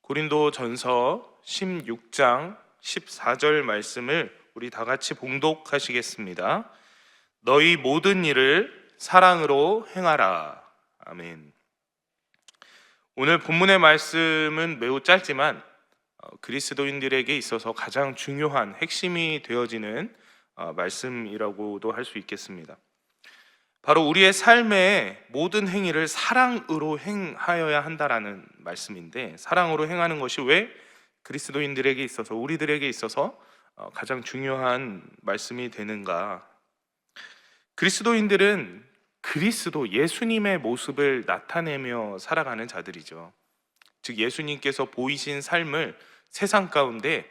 고린도전서 16장 14절 말씀을 우리 다 같이 봉독하시겠습니다. 너희 모든 일을 사랑으로 행하라. 아멘. 오늘 본문의 말씀은 매우 짧지만 그리스도인들에게 있어서 가장 중요한 핵심이 되어지는 말씀이라고도 할 수 있겠습니다. 바로 우리의 삶의 모든 행위를 사랑으로 행하여야 한다라는 말씀인데, 사랑으로 행하는 것이 왜 그리스도인들에게 있어서, 우리들에게 있어서 가장 중요한 말씀이 되는가? 그리스도인들은 그리스도 예수님의 모습을 나타내며 살아가는 자들이죠. 즉 예수님께서 보이신 삶을 세상 가운데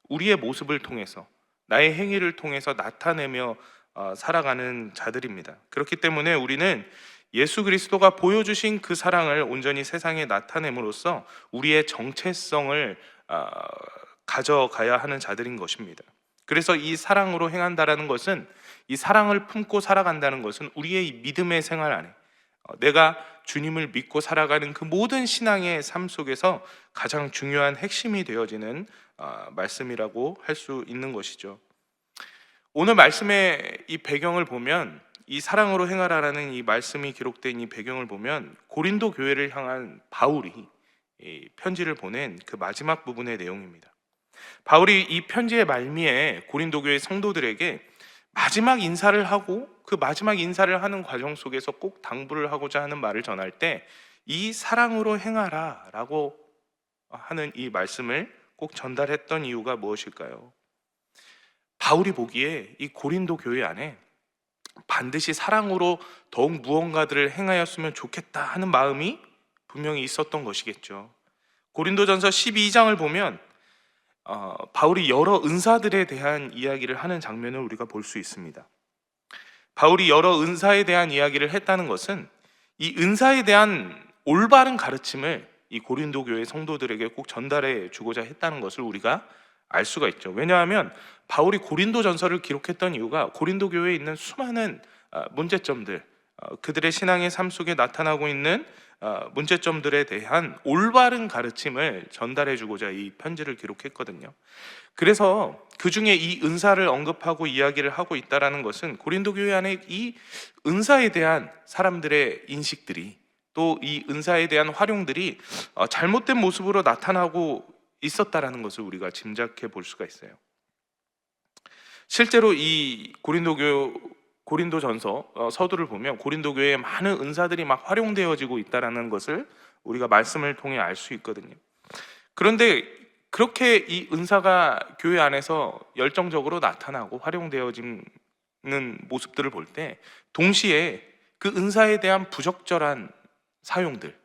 우리의 모습을 통해서, 나의 행위를 통해서 나타내며 살아가는 자들입니다. 그렇기 때문에 우리는 예수 그리스도가 보여주신 그 사랑을 온전히 세상에 나타냄으로써 우리의 정체성을 가져가야 하는 자들인 것입니다. 그래서 이 사랑으로 행한다라는 것은, 이 사랑을 품고 살아간다는 것은 우리의 믿음의 생활 안에 내가 주님을 믿고 살아가는 그 모든 신앙의 삶 속에서 가장 중요한 핵심이 되어지는 말씀이라고 할 수 있는 것이죠. 오늘 말씀의 이 배경을 보면, 이 사랑으로 행하라라는 이 말씀이 기록된 이 배경을 보면, 고린도 교회를 향한 바울이 이 편지를 보낸 그 마지막 부분의 내용입니다. 바울이 이 편지의 말미에 고린도 교회 성도들에게 마지막 인사를 하고, 그 마지막 인사를 하는 과정 속에서 꼭 당부를 하고자 하는 말을 전할 때 이 사랑으로 행하라 라고 하는 이 말씀을 꼭 전달했던 이유가 무엇일까요? 바울이 보기에 이 고린도 교회 안에 반드시 사랑으로 더욱 무언가들을 행하였으면 좋겠다 하는 마음이 분명히 있었던 것이겠죠. 고린도전서 12장을 보면 바울이 여러 은사들에 대한 이야기를 하는 장면을 우리가 볼 수 있습니다. 바울이 여러 은사에 대한 이야기를 했다는 것은 이 은사에 대한 올바른 가르침을 이 고린도 교회 성도들에게 꼭 전달해 주고자 했다는 것을 우리가 알 수가 있죠. 왜냐하면 바울이 고린도전서를 기록했던 이유가 고린도 교회에 있는 수많은 문제점들, 그들의 신앙의 삶 속에 나타나고 있는 문제점들에 대한 올바른 가르침을 전달해 주고자 이 편지를 기록했거든요. 그래서 그 중에 이 은사를 언급하고 이야기를 하고 있다는 것은 고린도 교회 안에 이 은사에 대한 사람들의 인식들이, 또 이 은사에 대한 활용들이 잘못된 모습으로 나타나고 있었다라는 것을 우리가 짐작해 볼 수가 있어요. 실제로 이 고린도전서 서두를 보면 고린도 교회에 많은 은사들이 막 활용되어지고 있다라는 것을 우리가 말씀을 통해 알 수 있거든요. 그런데 그렇게 이 은사가 교회 안에서 열정적으로 나타나고 활용되어지는 모습들을 볼 때 동시에 그 은사에 대한 부적절한 사용들,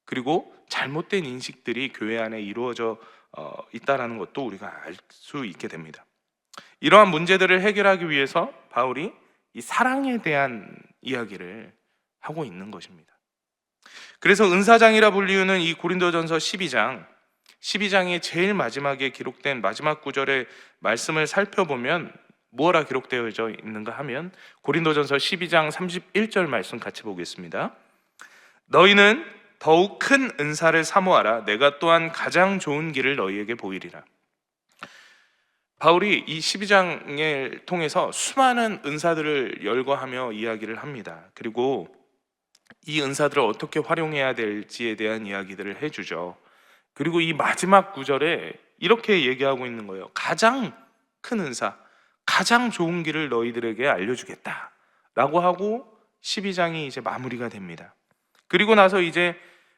그리고 잘못된 인식들이 교회 안에 이루어져 있다라는 것도 우리가 알 수 있게 됩니다. 이러한 문제들을 해결하기 위해서 바울이 이 사랑에 대한 이야기를 하고 있는 것입니다. 그래서 은사장이라 불리우는 이 고린도전서 12장의 제일 마지막에 기록된 마지막 구절의 말씀을 살펴보면 무엇라 기록되어 있는가 하면, 고린도전서 12장 31절 말씀 같이 보겠습니다. 너희는 더욱 큰 은사를 사모하라. 내가 또한 가장 좋은 길을 너희에게 보이리라. 바울이 이 12장을 통해서 수많은 은사들을 열거하며 이야기를 합니다. 그리고 이 은사들을 어떻게 활용해야 될지에 대한 이야기들을 해주죠. 그리고 이 마지막 구절에 이렇게 얘기하고 있는 거예요. 가장 큰 은사, 가장 좋은 길을 너희들에게 알려주겠다 라고 하고 12장이 이제 마무리가 됩니다. 그리고 나서 이제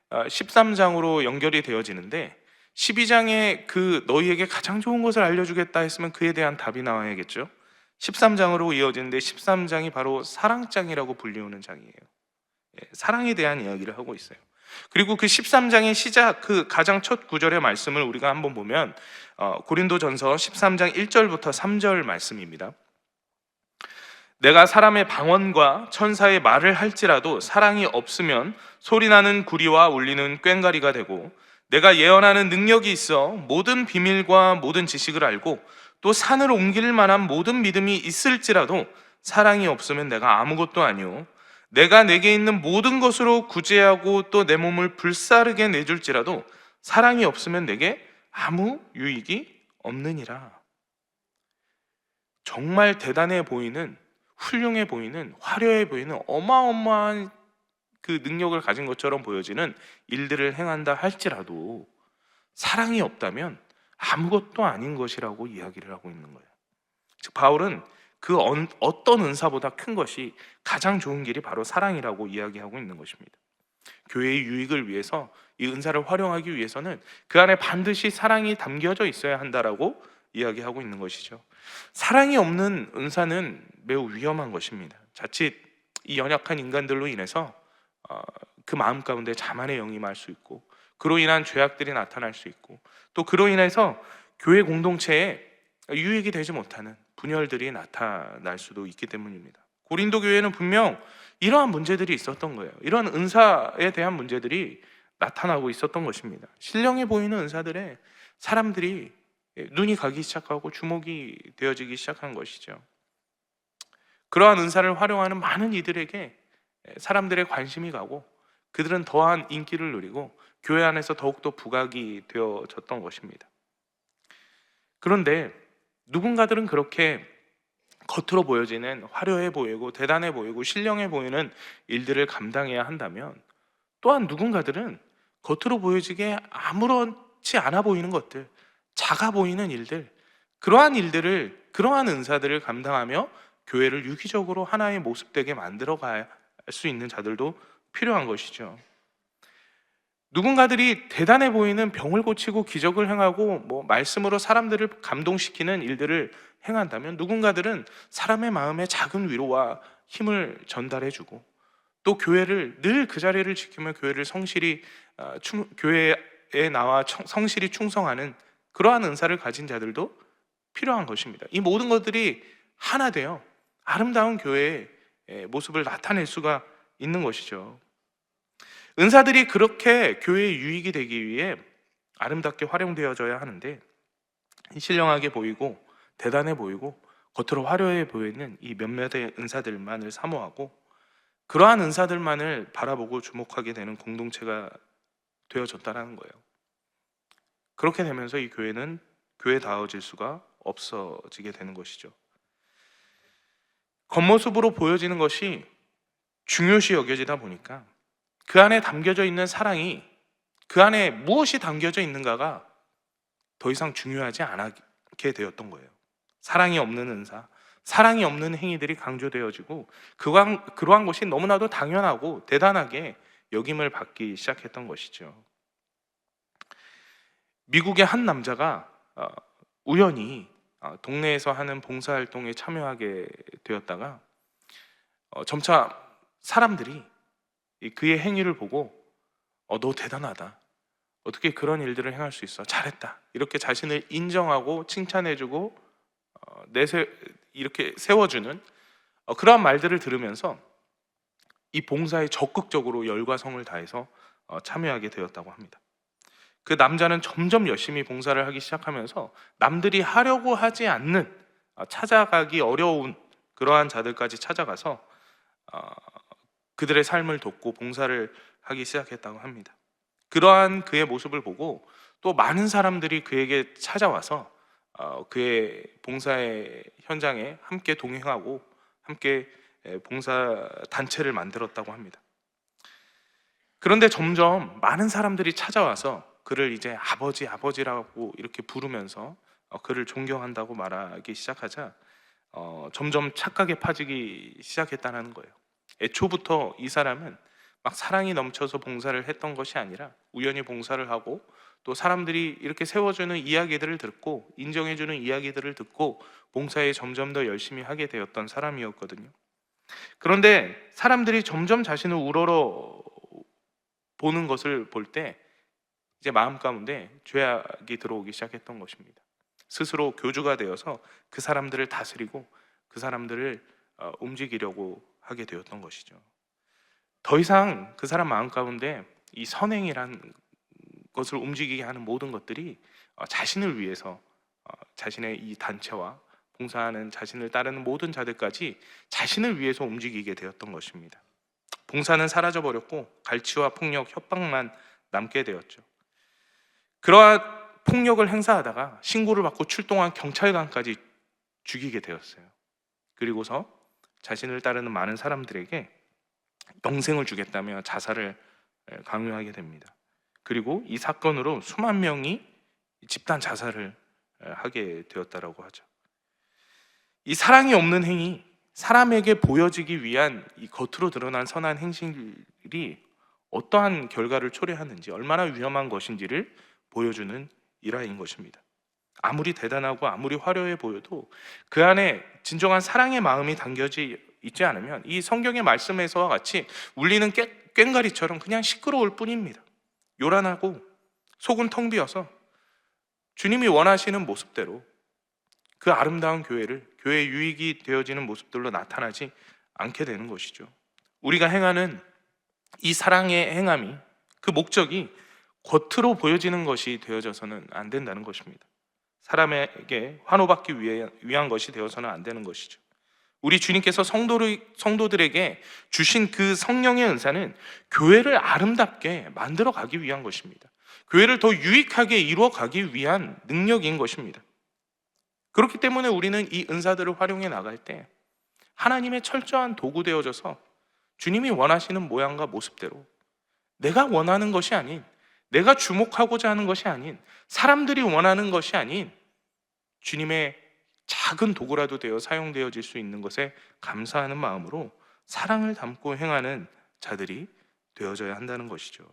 13장으로 연결이 되어지는데, 12장에 그 너희에게 가장 좋은 것을 알려주겠다 했으면 그에 대한 답이 나와야겠죠. 13장으로 이어지는데 13장이 바로 사랑장이라고 불리우는 장이에요. 사랑에 대한 이야기를 하고 있어요. 그리고 그 13장의 시작, 그 가장 첫 구절의 말씀을 우리가 한번 보면 고린도전서 13장 1절부터 3절 말씀입니다. 내가 사람의 방언과 천사의 말을 할지라도 사랑이 없으면 소리나는 구리와 울리는 꽹과리가 되고, 내가 예언하는 능력이 있어 모든 비밀과 모든 지식을 알고 또 산을 옮길 만한 모든 믿음이 있을지라도 사랑이 없으면 내가 아무것도 아니오. 내가 내게 있는 모든 것으로 구제하고 또 내 몸을 불사르게 내줄지라도 사랑이 없으면 내게 아무 유익이 없느니라. 정말 대단해 보이는, 훌륭해 보이는, 화려해 보이는 어마어마한 그 능력을 가진 것처럼 보여지는 일들을 행한다 할지라도 사랑이 없다면 아무것도 아닌 것이라고 이야기를 하고 있는 거예요. 즉 바울은 그 어떤 은사보다 큰 것이 가장 좋은 길이 바로 사랑이라고 이야기하고 있는 것입니다. 교회의 유익을 위해서 이 은사를 활용하기 위해서는 그 안에 반드시 사랑이 담겨져 있어야 한다라고 이야기하고 있는 것이죠. 사랑이 없는 은사는 매우 위험한 것입니다. 자칫 이 연약한 인간들로 인해서 그 마음 가운데 자만의 영이 말 수 있고, 그로 인한 죄악들이 나타날 수 있고, 또 그로 인해서 교회 공동체에 유익이 되지 못하는 분열들이 나타날 수도 있기 때문입니다. 고린도 교회는 분명 이러한 문제들이 있었던 거예요. 이러한 은사에 대한 문제들이 나타나고 있었던 것입니다. 신령해 보이는 은사들에 사람들이 눈이 가기 시작하고 주목이 되어지기 시작한 것이죠. 그러한 은사를 활용하는 많은 이들에게 사람들의 관심이 가고, 그들은 더한 인기를 누리고 교회 안에서 더욱더 부각이 되어졌던 것입니다. 그런데 누군가들은 그렇게 겉으로 보여지는 화려해 보이고 대단해 보이고 신령해 보이는 일들을 감당해야 한다면, 또한 누군가들은 겉으로 보여지게 아무렇지 않아 보이는 것들, 작아 보이는 일들, 그러한 은사들을 감당하며 교회를 유기적으로 하나의 모습되게 만들어 갈 수 있는 자들도 필요한 것이죠. 누군가들이 대단해 보이는 병을 고치고 기적을 행하고 말씀으로 사람들을 감동시키는 일들을 행한다면, 누군가들은 사람의 마음에 작은 위로와 힘을 전달해주고, 또 교회를 늘 그 자리를 지키며 교회를 교회에 나와 성실히 충성하는 그러한 은사를 가진 자들도 필요한 것입니다. 이 모든 것들이 하나 되어 아름다운 교회의 모습을 나타낼 수가 있는 것이죠. 은사들이 그렇게 교회의 유익이 되기 위해 아름답게 활용되어져야 하는데, 신령하게 보이고 대단해 보이고 겉으로 화려해 보이는 이 몇몇의 은사들만을 사모하고 그러한 은사들만을 바라보고 주목하게 되는 공동체가 되어졌다는 거예요. 그렇게 되면서 이 교회는 교회다워질 수가 없어지게 되는 것이죠. 겉모습으로 보여지는 것이 중요시 여겨지다 보니까 그 안에 담겨져 있는 사랑이, 그 안에 무엇이 담겨져 있는가가 더 이상 중요하지 않게 되었던 거예요. 사랑이 없는 은사, 사랑이 없는 행위들이 강조되어지고 그러한 것이 너무나도 당연하고 대단하게 여김을 받기 시작했던 것이죠. 미국의 한 남자가 우연히 동네에서 하는 봉사활동에 참여하게 되었다가 점차 사람들이 그의 행위를 보고 너 대단하다, 어떻게 그런 일들을 행할 수 있어, 잘했다, 이렇게 자신을 인정하고 칭찬해주고 이렇게 세워주는 그러한 말들을 들으면서 이 봉사에 적극적으로 열과 성을 다해서 참여하게 되었다고 합니다. 그 남자는 점점 열심히 봉사를 하기 시작하면서 남들이 하려고 하지 않는, 찾아가기 어려운 그러한 자들까지 찾아가서 그들의 삶을 돕고 봉사를 하기 시작했다고 합니다. 그러한 그의 모습을 보고 또 많은 사람들이 그에게 찾아와서 그의 봉사의 현장에 함께 동행하고 함께 봉사 단체를 만들었다고 합니다. 그런데 점점 많은 사람들이 찾아와서 그를 이제 아버지라고 이렇게 부르면서 그를 존경한다고 말하기 시작하자 점점 착각에 빠지기 시작했다는 거예요. 애초부터 이 사람은 막 사랑이 넘쳐서 봉사를 했던 것이 아니라 우연히 봉사를 하고 또 사람들이 이렇게 세워주는 이야기들을 듣고 인정해주는 이야기들을 듣고 봉사에 점점 더 열심히 하게 되었던 사람이었거든요. 그런데 사람들이 점점 자신을 우러러 보는 것을 볼 때 이제 마음 가운데 죄악이 들어오기 시작했던 것입니다. 스스로 교주가 되어서 그 사람들을 다스리고 그 사람들을 움직이려고 하게 되었던 것이죠. 더 이상 그 사람 마음 가운데 이 선행이란 것을 움직이게 하는 모든 것들이 자신을 위해서 자신의 이 단체와 봉사하는 자신을 따르는 모든 자들까지 자신을 위해서 움직이게 되었던 것입니다. 봉사는 사라져버렸고 갈취와 폭력, 협박만 남게 되었죠. 그러한 폭력을 행사하다가 신고를 받고 출동한 경찰관까지 죽이게 되었어요. 그리고서 자신을 따르는 많은 사람들에게 영생을 주겠다며 자살을 강요하게 됩니다. 그리고 이 사건으로 수만 명이 집단 자살을 하게 되었다라고 하죠. 이 사랑이 없는 행위, 사람에게 보여지기 위한 이 겉으로 드러난 선한 행실이 어떠한 결과를 초래하는지, 얼마나 위험한 것인지를 보여주는 일화인 것입니다. 아무리 대단하고 아무리 화려해 보여도 그 안에 진정한 사랑의 마음이 담겨져 있지 않으면 이 성경의 말씀에서와 같이 울리는 꽹과리처럼 그냥 시끄러울 뿐입니다. 요란하고 속은 텅 비어서 주님이 원하시는 모습대로 그 아름다운 교회의 유익이 되어지는 모습들로 나타나지 않게 되는 것이죠. 우리가 행하는 이 사랑의 행함이, 그 목적이 겉으로 보여지는 것이 되어져서는 안 된다는 것입니다. 사람에게 환호받기 위한 것이 되어서는 안 되는 것이죠. 우리 주님께서 성도들에게 주신 그 성령의 은사는 교회를 아름답게 만들어 가기 위한 것입니다. 교회를 더 유익하게 이루어 가기 위한 능력인 것입니다. 그렇기 때문에 우리는 이 은사들을 활용해 나갈 때 하나님의 철저한 도구 되어져서 주님이 원하시는 모양과 모습대로, 내가 원하는 것이 아닌, 내가 주목하고자 하는 것이 아닌, 사람들이 원하는 것이 아닌 주님의 작은 도구라도 되어 사용되어질 수 있는 것에 감사하는 마음으로 사랑을 담고 행하는 자들이 되어져야 한다는 것이죠.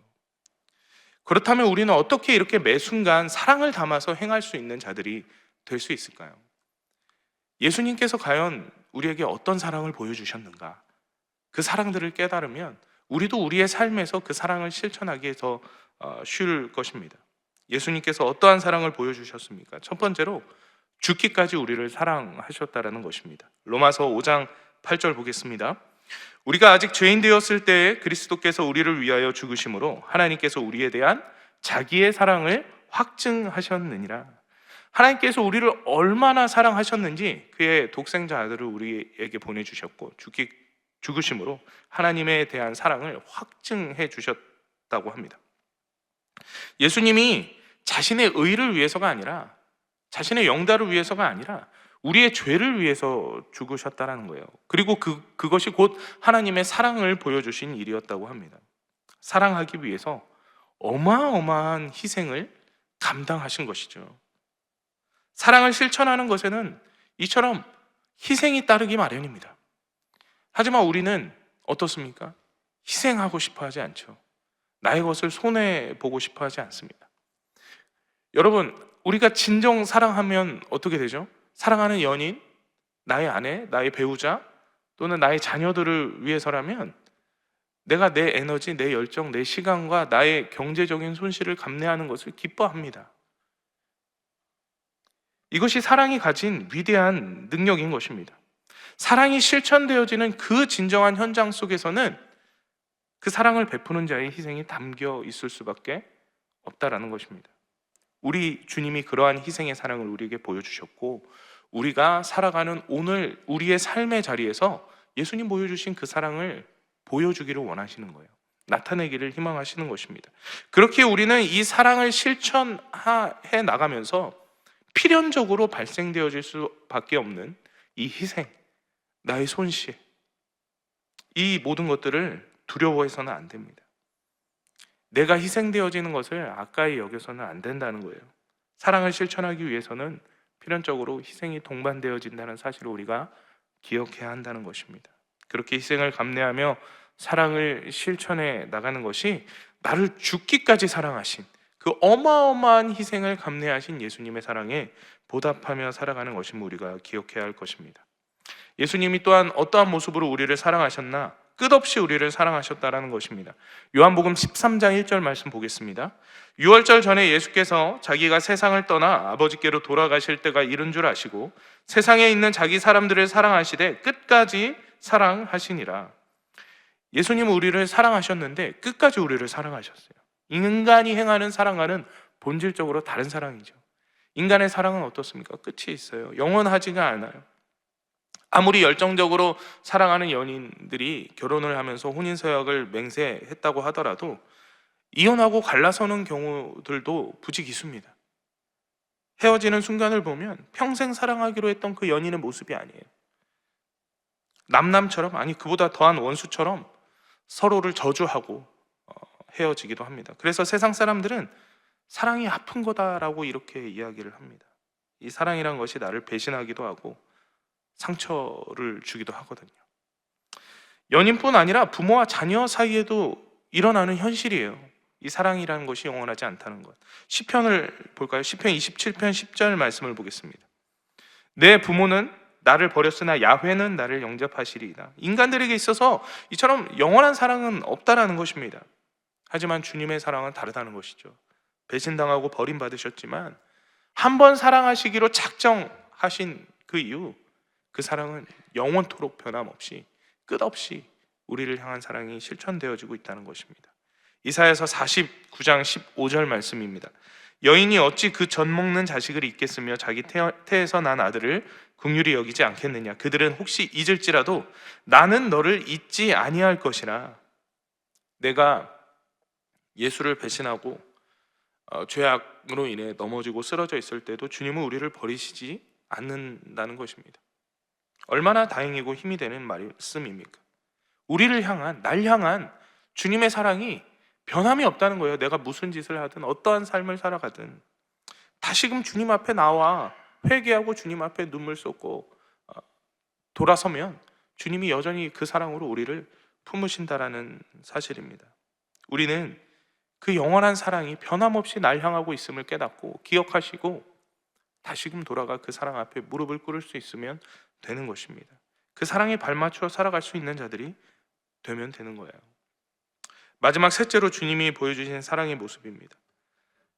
그렇다면 우리는 어떻게 이렇게 매 순간 사랑을 담아서 행할 수 있는 자들이 될 수 있을까요? 예수님께서 과연 우리에게 어떤 사랑을 보여주셨는가? 그 사랑들을 깨달으면 우리도 우리의 삶에서 그 사랑을 실천하기에 더 쉬울 것입니다. 예수님께서 어떠한 사랑을 보여주셨습니까? 첫 번째로 죽기까지 우리를 사랑하셨다라는 것입니다. 로마서 5장 8절 보겠습니다. 우리가 아직 죄인 되었을 때 그리스도께서 우리를 위하여 죽으심으로 하나님께서 우리에 대한 자기의 사랑을 확증하셨느니라. 하나님께서 우리를 얼마나 사랑하셨는지 그의 독생자 아들을 우리에게 보내주셨고 죽으심으로 하나님에 대한 사랑을 확증해 주셨다고 합니다. 예수님이 자신의 의를 위해서가 아니라, 자신의 영달을 위해서가 아니라 우리의 죄를 위해서 죽으셨다는 거예요. 그리고 그것이 곧 하나님의 사랑을 보여주신 일이었다고 합니다. 사랑하기 위해서 어마어마한 희생을 감당하신 것이죠. 사랑을 실천하는 것에는 이처럼 희생이 따르기 마련입니다. 하지만 우리는 어떻습니까? 희생하고 싶어 하지 않죠. 나의 것을 손해보고 싶어 하지 않습니다. 여러분, 우리가 진정 사랑하면 어떻게 되죠? 사랑하는 연인, 나의 아내, 나의 배우자 또는 나의 자녀들을 위해서라면 내가 내 에너지, 내 열정, 내 시간과 나의 경제적인 손실을 감내하는 것을 기뻐합니다. 이것이 사랑이 가진 위대한 능력인 것입니다. 사랑이 실천되어지는 그 진정한 현장 속에서는 그 사랑을 베푸는 자의 희생이 담겨 있을 수밖에 없다라는 것입니다. 우리 주님이 그러한 희생의 사랑을 우리에게 보여주셨고, 우리가 살아가는 오늘 우리의 삶의 자리에서 예수님 보여주신 그 사랑을 보여주기를 원하시는 거예요. 나타내기를 희망하시는 것입니다. 그렇게 우리는 이 사랑을 실천해 나가면서 필연적으로 발생되어질 수밖에 없는 이 희생, 나의 손실, 이 모든 것들을 두려워해서는 안 됩니다. 내가 희생되어지는 것을 아까이 여겨서는 안 된다는 거예요. 사랑을 실천하기 위해서는 필연적으로 희생이 동반되어진다는 사실을 우리가 기억해야 한다는 것입니다. 그렇게 희생을 감내하며 사랑을 실천해 나가는 것이 나를 죽기까지 사랑하신 그 어마어마한 희생을 감내하신 예수님의 사랑에 보답하며 살아가는 것임을 우리가 기억해야 할 것입니다. 예수님이 또한 어떠한 모습으로 우리를 사랑하셨나? 끝없이 우리를 사랑하셨다라는 것입니다. 요한복음 13장 1절 말씀 보겠습니다. 유월절 전에 예수께서 자기가 세상을 떠나 아버지께로 돌아가실 때가 이른 줄 아시고 세상에 있는 자기 사람들을 사랑하시되 끝까지 사랑하시니라. 예수님은 우리를 사랑하셨는데 끝까지 우리를 사랑하셨어요. 인간이 행하는 사랑과는 본질적으로 다른 사랑이죠. 인간의 사랑은 어떻습니까? 끝이 있어요. 영원하지가 않아요. 아무리 열정적으로 사랑하는 연인들이 결혼을 하면서 혼인서약을 맹세했다고 하더라도 이혼하고 갈라서는 경우들도 부지기수입니다. 헤어지는 순간을 보면 평생 사랑하기로 했던 그 연인의 모습이 아니에요. 남남처럼, 아니 그보다 더한 원수처럼 서로를 저주하고 헤어지기도 합니다. 그래서 세상 사람들은 사랑이 아픈 거다라고 이렇게 이야기를 합니다. 이 사랑이란 것이 나를 배신하기도 하고 상처를 주기도 하거든요. 연인뿐 아니라 부모와 자녀 사이에도 일어나는 현실이에요. 이 사랑이라는 것이 영원하지 않다는 것. 시편을 볼까요? 시편 27편 10절 말씀을 보겠습니다. 내 부모는 나를 버렸으나 야훼는 나를 영접하시리이다. 인간들에게 있어서 이처럼 영원한 사랑은 없다라는 것입니다. 하지만 주님의 사랑은 다르다는 것이죠. 배신당하고 버림받으셨지만 한 번 사랑하시기로 작정하신 그 이후 그 사랑은 영원토록 변함없이 끝없이 우리를 향한 사랑이 실천되어지고 있다는 것입니다. 이사야서 49장 15절 말씀입니다. 여인이 어찌 그 젖 먹는 자식을 잊겠으며 자기 태에서 난 아들을 긍휼히 여기지 않겠느냐. 그들은 혹시 잊을지라도 나는 너를 잊지 아니할 것이라. 내가 예수를 배신하고 죄악으로 인해 넘어지고 쓰러져 있을 때도 주님은 우리를 버리시지 않는다는 것입니다. 얼마나 다행이고 힘이 되는 말씀입니까? 우리를 향한, 날 향한 주님의 사랑이 변함이 없다는 거예요. 내가 무슨 짓을 하든 어떠한 삶을 살아가든 다시금 주님 앞에 나와 회개하고 주님 앞에 눈물 쏟고 돌아서면 주님이 여전히 그 사랑으로 우리를 품으신다라는 사실입니다. 우리는 그 영원한 사랑이 변함없이 날 향하고 있음을 깨닫고 기억하시고 다시금 돌아가 그 사랑 앞에 무릎을 꿇을 수 있으면 되는 것입니다. 그 사랑에 발맞춰 살아갈 수 있는 자들이 되면 되는 거예요. 마지막 셋째로 주님이 보여주신 사랑의 모습입니다.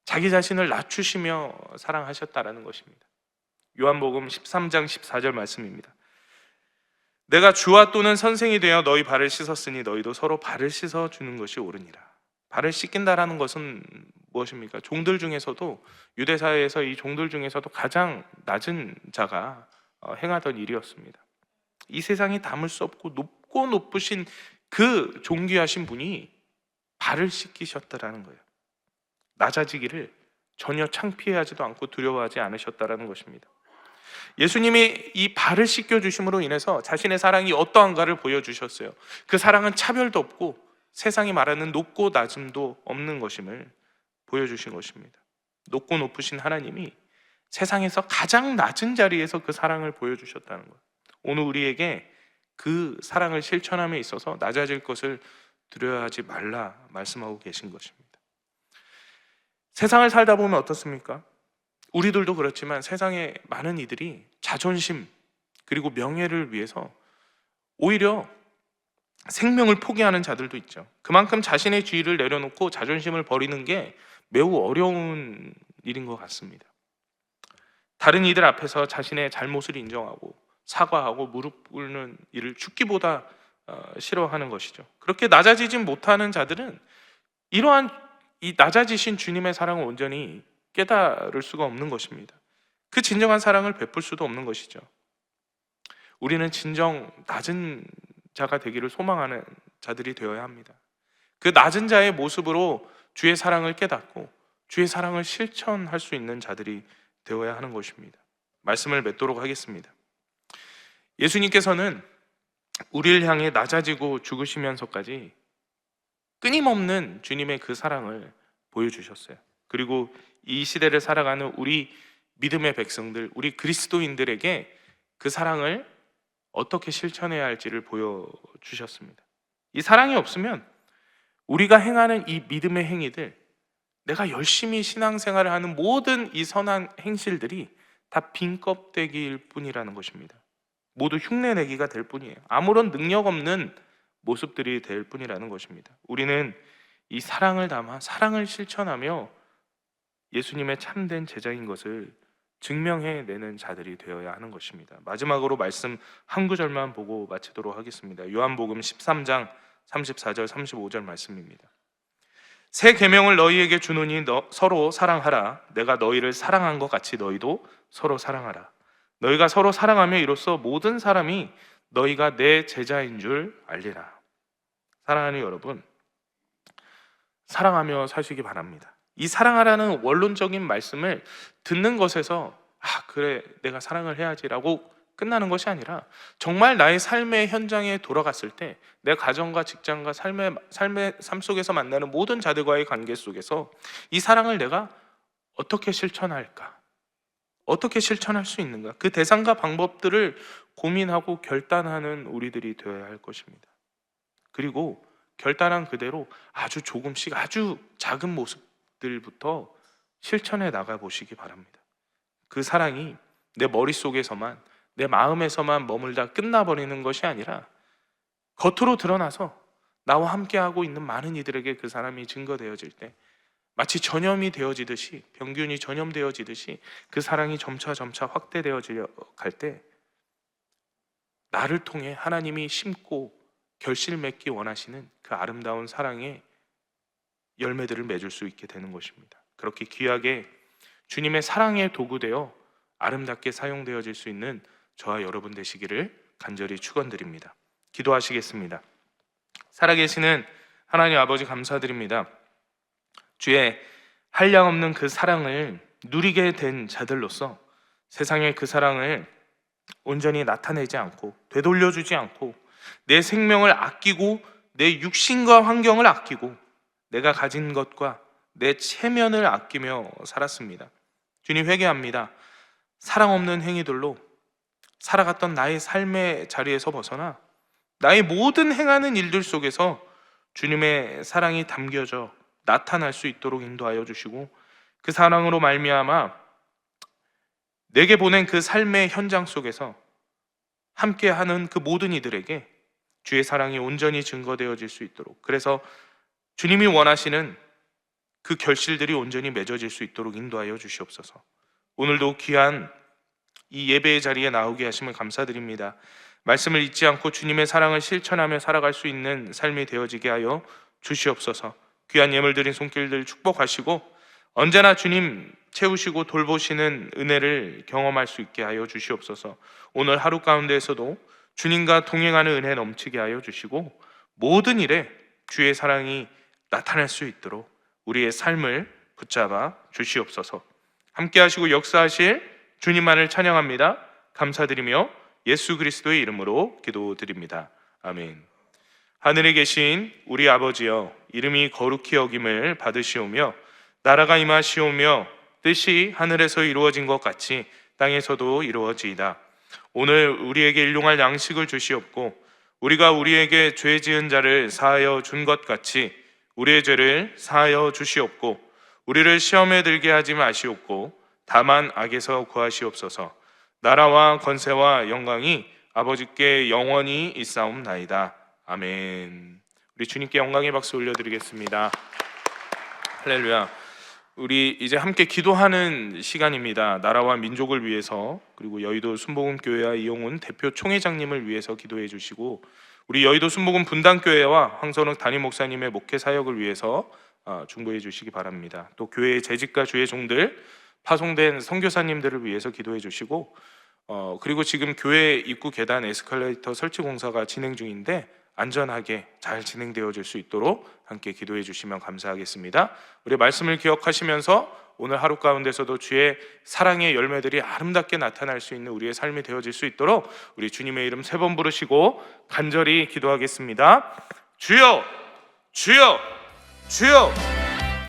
자기 자신을 낮추시며 사랑하셨다라는 것입니다. 요한복음 13장 14절 말씀입니다. 내가 주와 또는 선생이 되어 너희 발을 씻었으니 너희도 서로 발을 씻어 주는 것이 옳으니라. 발을 씻긴다라는 것은 무엇입니까? 종들 중에서도, 유대 사회에서 이 종들 중에서도 가장 낮은 자가 행하던 일이었습니다. 이 세상이 담을 수 없고 높고 높으신 그 존귀하신 분이 발을 씻기셨다라는 거예요. 낮아지기를 전혀 창피하지도 않고 두려워하지 않으셨다라는 것입니다. 예수님이 이 발을 씻겨주심으로 인해서 자신의 사랑이 어떠한가를 보여주셨어요. 그 사랑은 차별도 없고 세상이 말하는 높고 낮음도 없는 것임을 보여주신 것입니다. 높고 높으신 하나님이 세상에서 가장 낮은 자리에서 그 사랑을 보여주셨다는 것. 오늘 우리에게 그 사랑을 실천함에 있어서 낮아질 것을 두려워하지 말라 말씀하고 계신 것입니다. 세상을 살다 보면 어떻습니까? 우리들도 그렇지만 세상의 많은 이들이 자존심 그리고 명예를 위해서 오히려 생명을 포기하는 자들도 있죠. 그만큼 자신의 주의를 내려놓고 자존심을 버리는 게 매우 어려운 일인 것 같습니다. 다른 이들 앞에서 자신의 잘못을 인정하고 사과하고 무릎 꿇는 일을 죽기보다 싫어하는 것이죠. 그렇게 낮아지지 못하는 자들은 이러한 이 낮아지신 주님의 사랑을 온전히 깨달을 수가 없는 것입니다. 그 진정한 사랑을 베풀 수도 없는 것이죠. 우리는 진정 낮은 자가 되기를 소망하는 자들이 되어야 합니다. 그 낮은 자의 모습으로 주의 사랑을 깨닫고 주의 사랑을 실천할 수 있는 자들이 되어야 하는 것입니다. 말씀을 맺도록 하겠습니다. 예수님께서는 우리를 향해 낮아지고 죽으시면서까지 끊임없는 주님의 그 사랑을 보여주셨어요. 그리고 이 시대를 살아가는 우리 믿음의 백성들, 우리 그리스도인들에게 그 사랑을 어떻게 실천해야 할지를 보여주셨습니다. 이 사랑이 없으면 우리가 행하는 이 믿음의 행위들, 내가 열심히 신앙생활을 하는 모든 이 선한 행실들이 다 빈 껍데기일 뿐이라는 것입니다. 모두 흉내내기가 될 뿐이에요. 아무런 능력 없는 모습들이 될 뿐이라는 것입니다. 우리는 이 사랑을 담아 사랑을 실천하며 예수님의 참된 제자인 것을 증명해내는 자들이 되어야 하는 것입니다. 마지막으로 말씀 한 구절만 보고 마치도록 하겠습니다. 요한복음 13장 34절 35절 말씀입니다. 새 계명을 너희에게 주노니 서로 사랑하라. 내가 너희를 사랑한 것 같이 너희도 서로 사랑하라. 너희가 서로 사랑하며 이로써 모든 사람이 너희가 내 제자인 줄 알리라. 사랑하는 여러분, 사랑하며 사시기 바랍니다. 이 사랑하라는 원론적인 말씀을 듣는 것에서 그래 내가 사랑을 해야지라고 끝나는 것이 아니라 정말 나의 삶의 현장에 돌아갔을 때 내 가정과 직장과 삶의 삶 속에서 만나는 모든 자들과의 관계 속에서 이 사랑을 내가 어떻게 실천할까? 어떻게 실천할 수 있는가? 그 대상과 방법들을 고민하고 결단하는 우리들이 되어야 할 것입니다. 그리고 결단한 그대로 아주 조금씩 아주 작은 모습들부터 실천해 나가 보시기 바랍니다. 그 사랑이 내 머릿속에서만 내 마음에서만 머물다 끝나버리는 것이 아니라 겉으로 드러나서 나와 함께하고 있는 많은 이들에게 그 사람이 증거되어질 때 마치 전염이 되어지듯이 병균이 전염되어지듯이 그 사랑이 점차 확대되어 갈 때 나를 통해 하나님이 심고 결실 맺기 원하시는 그 아름다운 사랑의 열매들을 맺을 수 있게 되는 것입니다. 그렇게 귀하게 주님의 사랑의 도구되어 아름답게 사용되어질 수 있는 저와 여러분 되시기를 간절히 축원드립니다. 기도하시겠습니다. 살아계시는 하나님 아버지 감사드립니다. 주의 한량없는 그 사랑을 누리게 된 자들로서 세상에 그 사랑을 온전히 나타내지 않고 되돌려주지 않고 내 생명을 아끼고 내 육신과 환경을 아끼고 내가 가진 것과 내 체면을 아끼며 살았습니다. 주님 회개합니다. 사랑 없는 행위들로 살아갔던 나의 삶의 자리에서 벗어나 나의 모든 행하는 일들 속에서 주님의 사랑이 담겨져 나타날 수 있도록 인도하여 주시고 그 사랑으로 말미암아 내게 보낸 그 삶의 현장 속에서 함께하는 그 모든 이들에게 주의 사랑이 온전히 증거되어질 수 있도록, 그래서 주님이 원하시는 그 결실들이 온전히 맺어질 수 있도록 인도하여 주시옵소서. 오늘도 귀한 이 예배의 자리에 나오게 하심을 감사드립니다. 말씀을 잊지 않고 주님의 사랑을 실천하며 살아갈 수 있는 삶이 되어지게 하여 주시옵소서. 귀한 예물 드린 손길들 축복하시고 언제나 주님 채우시고 돌보시는 은혜를 경험할 수 있게 하여 주시옵소서. 오늘 하루 가운데에서도 주님과 동행하는 은혜 넘치게 하여 주시고 모든 일에 주의 사랑이 나타날 수 있도록 우리의 삶을 붙잡아 주시옵소서. 함께 하시고 역사하실 주님만을 찬양합니다. 감사드리며 예수 그리스도의 이름으로 기도드립니다. 아멘. 하늘에 계신 우리 아버지여, 이름이 거룩히 여김을 받으시오며 나라가 임하시오며 뜻이 하늘에서 이루어진 것 같이 땅에서도 이루어지이다. 오늘 우리에게 일용할 양식을 주시옵고 우리가 우리에게 죄 지은 자를 사하여 준 것 같이 우리의 죄를 사하여 주시옵고 우리를 시험에 들게 하지 마시옵고 다만 악에서 구하시옵소서. 나라와 권세와 영광이 아버지께 영원히 있사옵나이다. 아멘. 우리 주님께 영광의 박수 올려드리겠습니다. 할렐루야. 우리 이제 함께 기도하는 시간입니다. 나라와 민족을 위해서, 그리고 여의도 순복음교회와 이용훈 대표 총회장님을 위해서 기도해 주시고 우리 여의도 순복음 분당교회와 황선욱 담임 목사님의 목회 사역을 위해서 중보해 주시기 바랍니다. 또 교회의 재직과 주의 종들, 파송된 선교사님들을 위해서 기도해 주시고 그리고 지금 교회 입구 계단 에스컬레이터 설치 공사가 진행 중인데 안전하게 잘 진행되어질 수 있도록 함께 기도해 주시면 감사하겠습니다. 우리 말씀을 기억하시면서 오늘 하루 가운데서도 주의 사랑의 열매들이 아름답게 나타날 수 있는 우리의 삶이 되어질 수 있도록 우리 주님의 이름 3번 부르시고 간절히 기도하겠습니다. 주여, 주여, 주여.